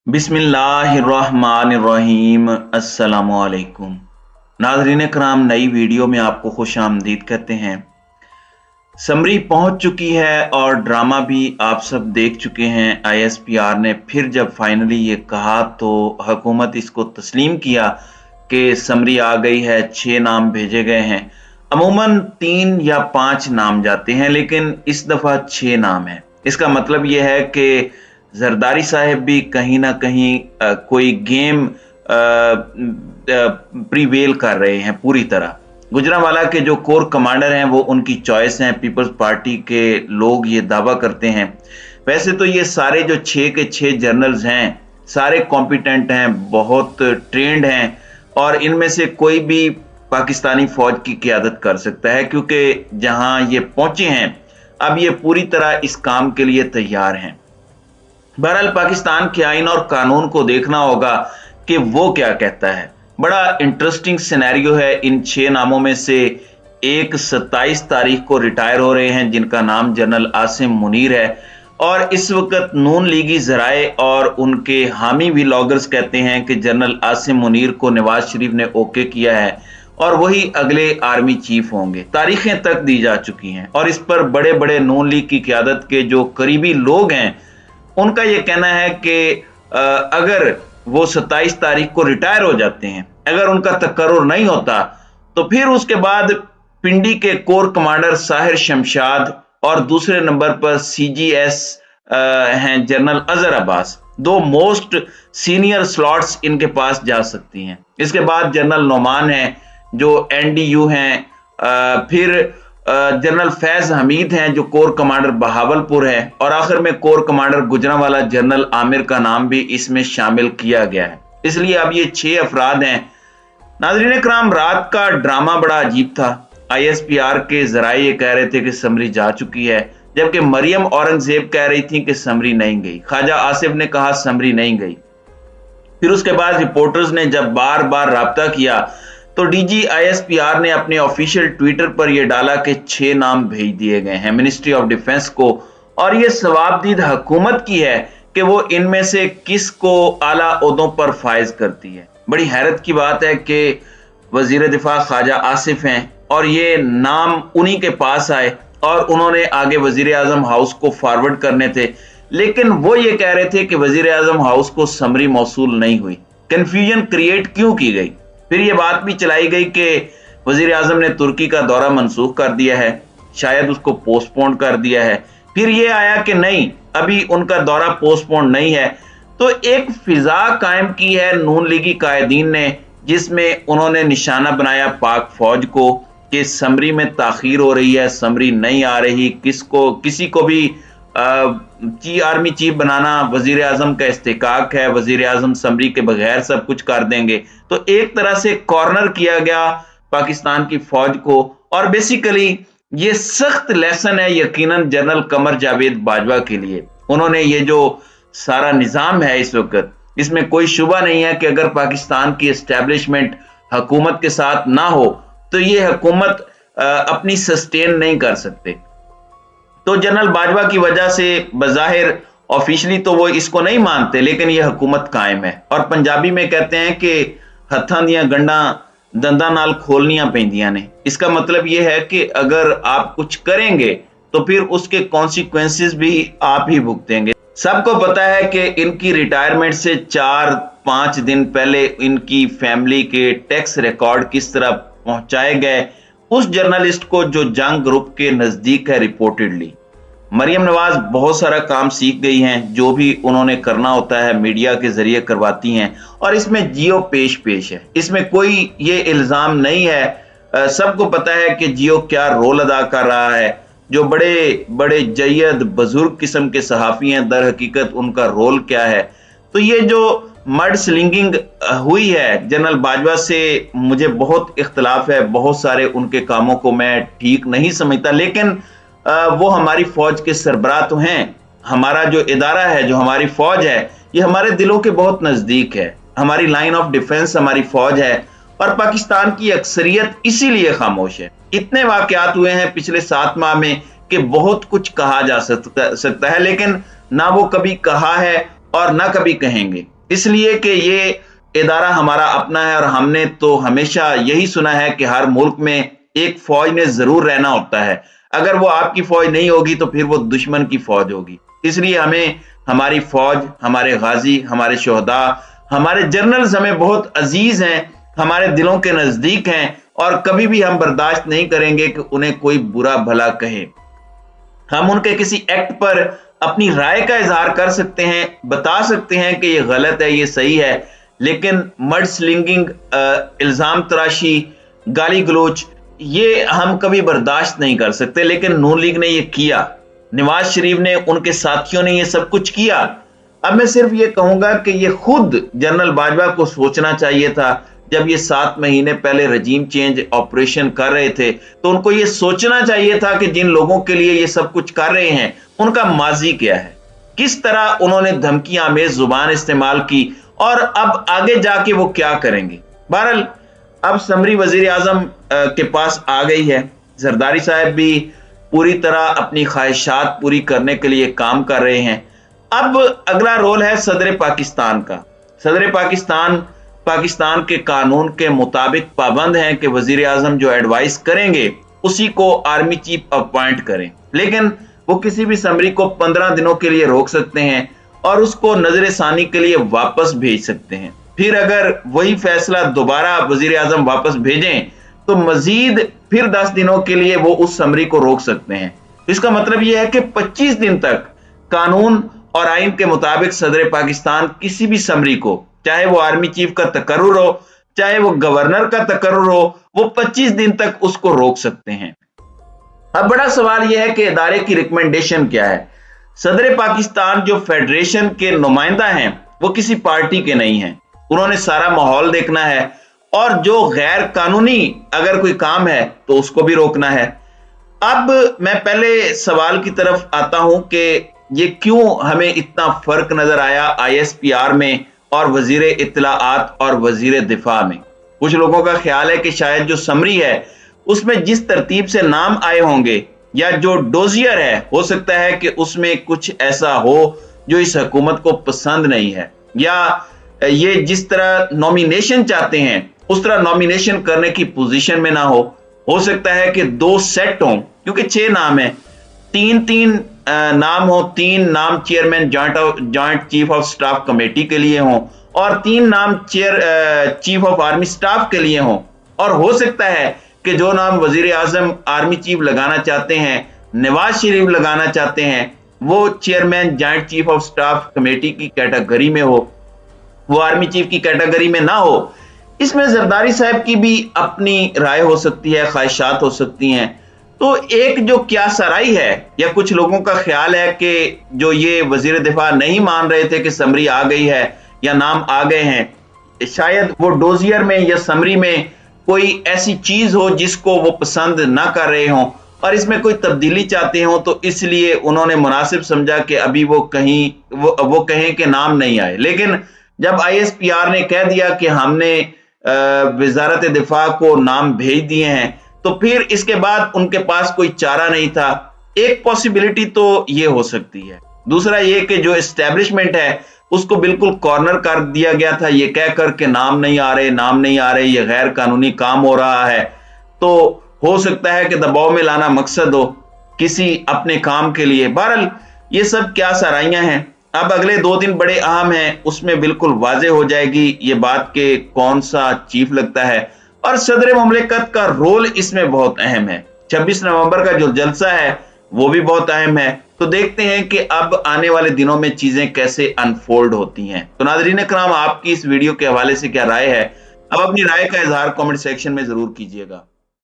बिस्मिल्लाहिर्रहमानिर्रहीम। अस्सलामुअलैकुम नाज़रीन कराम, नई वीडियो में आपको खुश आमदीद कहते हैं। समरी पहुंच चुकी है और ड्रामा भी आप सब देख चुके हैं। ISPR ने फिर जब फाइनली ये कहा तो हुकूमत इसको तस्लीम किया कि समरी आ गई है, 6 नाम भेजे गए हैं। अमूमन 3 या 5 नाम जाते हैं, लेकिन इस दफ़ा 6 नाम है। इसका मतलब ये है कि जरदारी साहब भी कहीं ना कहीं कोई गेम प्रीवेल कर रहे हैं पूरी तरह। गुजरांवाला के जो कोर कमांडर हैं वो उनकी चॉइस हैं, पीपल्स पार्टी के लोग ये दावा करते हैं। वैसे तो ये सारे जो 6 के 6 जनरल्स हैं सारे कॉम्पिटेंट हैं, बहुत ट्रेंड हैं, और इनमें से कोई भी पाकिस्तानी फौज की क़यादत कर सकता है, क्योंकि जहां ये पहुंचे हैं अब ये पूरी तरह इस काम के लिए तैयार हैं। बहरहाल पाकिस्तान के आइन और कानून को देखना होगा कि वो क्या कहता है। बड़ा इंटरेस्टिंग सिनेरियो है। इन 6 नामों में से एक 27 तारीख को रिटायर हो रहे हैं, जिनका नाम जनरल आसिम मुनीर है, और इस वक्त नून लीगी ज़राए और उनके हामी व्लॉगर्स कहते हैं कि जनरल आसिम मुनीर को नवाज शरीफ ने ओके किया है और वही अगले आर्मी चीफ होंगे। तारीखें तक दी जा चुकी हैं और इस पर बड़े बड़े नून लीग की क़यादत के जो करीबी लोग हैं उनका यह कहना है कि अगर वो 27 तारीख को रिटायर हो जाते हैं, अगर उनका तकर्रुर नहीं होता, तो फिर उसके बाद पिंडी के कोर कमांडर साहिर शमशाद और दूसरे नंबर पर CGS हैं general Azhar Abbas. 2 most senior slots इनके पास जा सकती हैं। इसके बाद जनरल नोमान हैं जो NDU हैं, फिर जनरल फैज हमीद हैं जो कोर कमांडर बहावलपुर है, और आखिर में core commander Gujranwala general Aamir का नाम भी इसमें शामिल किया गया है। इसलिए अब ये 6 अफराद हैं। नाज़रीन कराम, रात का ड्रामा बड़ा अजीब था। ISPR के जराए ये कह रहे थे कि समरी जा चुकी है, जबकि मरियम औरंगजेब कह रही थी कि समरी नहीं गई। ख्वाजा आसिफ ने कहा समरी नहीं गई। फिर उसके बाद रिपोर्टर्स ने जब बार बार राब्ता किया तो DG ISPR ने अपने ऑफिशियल ट्विटर पर यह डाला कि 6 नाम भेज दिए गए हैं मिनिस्ट्री ऑफ डिफेंस को, और यह सवाबदीद हुकूमत की है कि वो इनमें से किस को आला ओहदों पर फायज करती है। बड़ी हैरत की बात है कि वजीर दिफा ख्वाजा आसिफ हैं और ये नाम उन्हीं के पास आए और उन्होंने आगे वजीर आजम हाउस को फॉरवर्ड करने थे, लेकिन वो ये कह रहे थे कि वजीर आजम हाउस को समरी मौसूल नहीं हुई। कंफ्यूजन क्रिएट क्यों की गई? फिर ये बात भी चलाई गई कि वजीर आजम ने तुर्की का दौरा मनसूख कर दिया है, शायद उसको पोस्टपोन कर दिया है। फिर ये आया कि नहीं, अभी उनका दौरा पोस्टपोन नहीं है। तो एक फिजा कायम की है नून लीगी कायदीन ने, जिसमें उन्होंने निशाना बनाया पाक फौज को कि समरी में ताखीर हो रही है, समरी नहीं आ रही। किसी को भी आर्मी चीफ बनाना वजीर आजम का इस्तेकाक है, वजीर आजम समरी के बगैर सब कुछ कर देंगे। तो एक तरह से कॉर्नर किया गया पाकिस्तान की फौज को, और बेसिकली ये सख्त लेसन है यकीनन जनरल कमर जावेद बाजवा के लिए। उन्होंने ये जो सारा निजाम है इस वक्त, इसमें कोई शुबा नहीं है कि अगर पाकिस्तान की एस्टेब्लिशमेंट हुकूमत के साथ ना हो तो ये हुकूमत अपनी सस्टेन नहीं कर सकते। तो जनरल बाजवा की वजह से बज़ाहिर ऑफिशियली तो वो इसको नहीं मानते, लेकिन ये हुकूमत कायम है। और पंजाबी में कहते हैं कि हत्थां दियां गंढां दंदां नाल खोलनियां पैंदियां ने। इसका मतलब ये है कि अगर आप कुछ करेंगे तो फिर उसके कॉन्सिक्वेंसेस भी आप ही भुगतेंगे। सबको पता है कि इनकी रिटायरमेंट से 4-5 दिन पहले इनकी फैमिली के टैक्स रिकॉर्ड किस तरह पहुंचाए गए उस जर्नलिस्ट को जो जंग ग्रुप के नजदीक है। रिपोर्टेडली मरियम नवाज बहुत सारा काम सीख गई हैं, जो भी उन्होंने करना होता है मीडिया के जरिए करवाती हैं, और इसमें जियो पेश है। इसमें कोई ये इल्जाम नहीं है। सबको पता है कि जियो क्या रोल अदा कर रहा है। जो बड़े बड़े जयद बुजुर्ग किस्म के सहाफी हैं, दर हकीकत उनका रोल क्या है। तो ये जो मड स्लिंगिंग हुई है जनरल बाजवा से, मुझे बहुत इख्तलाफ है। बहुत सारे उनके कामों को मैं ठीक नहीं समझता, लेकिन वो हमारी फौज के सरबराह तो हैं। हमारा जो इदारा है, जो हमारी फौज है, ये हमारे दिलों के बहुत नजदीक है। हमारी लाइन ऑफ डिफेंस हमारी फौज है, और पाकिस्तान की अक्सरियत इसीलिए खामोश है। इतने वाकयात हुए हैं पिछले 7 माह में कि बहुत कुछ कहा जा सकता है, लेकिन ना वो कभी कहा है और ना कभी कहेंगे। اس لیے کہ یہ ادارہ ہمارا اپنا ہے اور ہم نے تو ہمیشہ یہی سنا ہے کہ ہر ملک میں ایک فوج نے ضرور رہنا ہوتا ہے، اگر وہ آپ کی فوج نہیں ہوگی تو پھر وہ دشمن کی فوج ہوگی۔ اس لیے ہمیں ہماری فوج، ہمارے غازی، ہمارے شہداء، ہمارے جنرلز ہمیں بہت عزیز ہیں، ہمارے دلوں کے نزدیک ہیں، اور کبھی بھی ہم برداشت نہیں کریں گے کہ انہیں کوئی برا بھلا کہے۔ ہم ان کے کسی ایکٹ پر اپنی رائے کا اظہار کر سکتے ہیں، بتا سکتے ہیں کہ یہ غلط ہے، یہ صحیح ہے، لیکن مڈ سلنگنگ، الزام تراشی، گالی گلوچ، یہ ہم کبھی برداشت نہیں کر سکتے۔ لیکن نون لیگ نے یہ کیا، نواز شریف نے، ان کے ساتھیوں نے یہ سب کچھ کیا۔ اب میں صرف یہ کہوں گا کہ یہ خود جنرل باجوہ کو سوچنا چاہیے تھا، جب یہ 7 مہینے پہلے رجیم چینج آپریشن کر رہے تھے تو ان کو یہ سوچنا چاہیے تھا کہ جن لوگوں کے لیے یہ سب کچھ کر رہے ہیں ان کا ماضی کیا ہے، کس طرح انہوں نے دھمکی آمیز زبان استعمال کی، اور اب آگے جا کے وہ کیا کریں گے۔ بہرحال اب سمری وزیر اعظم کے پاس آ گئی ہے، زرداری صاحب بھی پوری طرح اپنی خواہشات پوری کرنے کے لیے کام کر رہے ہیں۔ اب اگلا رول ہے صدر پاکستان کا۔ صدر پاکستان کے قانون کے مطابق پابند ہیں کہ وزیر اعظم جو ایڈوائز کریں گے اسی کو آرمی چیف اپوائنٹ کریں، لیکن وہ کسی بھی سمری کو 15 دنوں کے لیے روک سکتے ہیں اور اس کو نظر ثانی کے لیے واپس بھیج سکتے ہیں۔ پھر اگر وہی فیصلہ دوبارہ وزیر اعظم واپس بھیجیں تو مزید پھر 10 دنوں کے لیے وہ اس سمری کو روک سکتے ہیں۔ اس کا مطلب یہ ہے کہ 25 دن تک قانون اور آئین کے مطابق صدر پاکستان کسی بھی سمری کو، چاہے وہ آرمی چیف کا تقرر ہو، چاہے وہ گورنر کا تقرر ہو، وہ 25 دن تک اس کو روک سکتے ہیں۔ اب بڑا سوال یہ ہے کہ ادارے کی ریکمنڈیشن کیا ہے۔ صدر پاکستان جو فیڈریشن کے نمائندہ ہیں وہ کسی پارٹی کے نہیں ہیں، انہوں نے سارا ماحول دیکھنا ہے، اور جو غیر قانونی اگر کوئی کام ہے تو اس کو بھی روکنا ہے۔ اب میں پہلے سوال کی طرف آتا ہوں کہ یہ کیوں ہمیں اتنا فرق نظر آیا ISPR میں اور وزیر اطلاعات اور وزیر دفاع میں۔ کچھ لوگوں کا خیال ہے کہ شاید جو سمری ہے اس میں جس ترتیب سے نام آئے ہوں گے، یا جو ڈوزیئر ہے ہو سکتا ہے کہ اس میں کچھ ایسا ہو جو اس حکومت کو پسند نہیں ہے، یا یہ جس طرح نومینیشن چاہتے ہیں اس طرح نومینیشن کرنے کی پوزیشن میں نہ ہو سکتا ہے کہ 2 سیٹ ہوں، کیونکہ 6 نام ہیں، 3 نام ہوں، 3 نام chairman joint chief of staff committee کے لیے ہوں، اور 3 نام چیف آف آرمی سٹاف کے لیے ہوں، اور ہو سکتا ہے کہ جو نام وزیر اعظم آرمی چیف لگانا چاہتے ہیں، نواز شریف لگانا چاہتے ہیں، وہ chairman joint chief of staff committee کی کیٹیگری میں ہو، وہ آرمی چیف کی کیٹیگری میں نہ ہو۔ اس میں زرداری صاحب کی بھی اپنی رائے ہو سکتی ہے، خواہشات ہو سکتی ہیں۔ تو ایک جو کیا سرائی ہے، یا کچھ لوگوں کا خیال ہے کہ جو یہ وزیر دفاع نہیں مان رہے تھے کہ سمری آ گئی ہے یا نام آ گئے ہیں، شاید وہ ڈوزیئر میں یا سمری میں کوئی ایسی چیز ہو جس کو وہ پسند نہ کر رہے ہوں اور اس میں کوئی تبدیلی چاہتے ہوں، تو اس لیے انہوں نے مناسب سمجھا کہ ابھی وہ کہیں کہ نام نہیں آئے۔ لیکن جب ISPR نے کہہ دیا کہ ہم نے وزارت دفاع کو نام بھیج دیے ہیں، تو پھر اس کے بعد ان کے پاس کوئی چارہ نہیں تھا۔ ایک پاسیبلٹی تو یہ ہو سکتی ہے۔ دوسرا یہ کہ جو اسٹیبلشمنٹ ہے اس کو بالکل کارنر کر دیا گیا تھا یہ کہہ کر کہ نام نہیں آ رہے، یہ غیر قانونی کام ہو رہا ہے، تو ہو سکتا ہے کہ دباؤ میں لانا مقصد ہو کسی اپنے کام کے لیے۔ بہرحال یہ سب کیا سرائیاں ہیں۔ اب اگلے 2 دن بڑے اہم ہیں، اس میں بالکل واضح ہو جائے گی یہ بات کہ کون سا چیف لگتا ہے، اور صدر مملکت کا رول اس میں بہت اہم ہے۔ 26 نومبر کا جو جلسہ ہے وہ بھی بہت اہم ہے۔ تو دیکھتے ہیں کہ اب آنے والے دنوں میں چیزیں کیسے انفولڈ ہوتی ہیں۔ تو ناظرین کرام، آپ کی اس ویڈیو کے حوالے سے کیا رائے ہے؟ اب اپنی رائے کا اظہار کمنٹ سیکشن میں ضرور کیجیے گا۔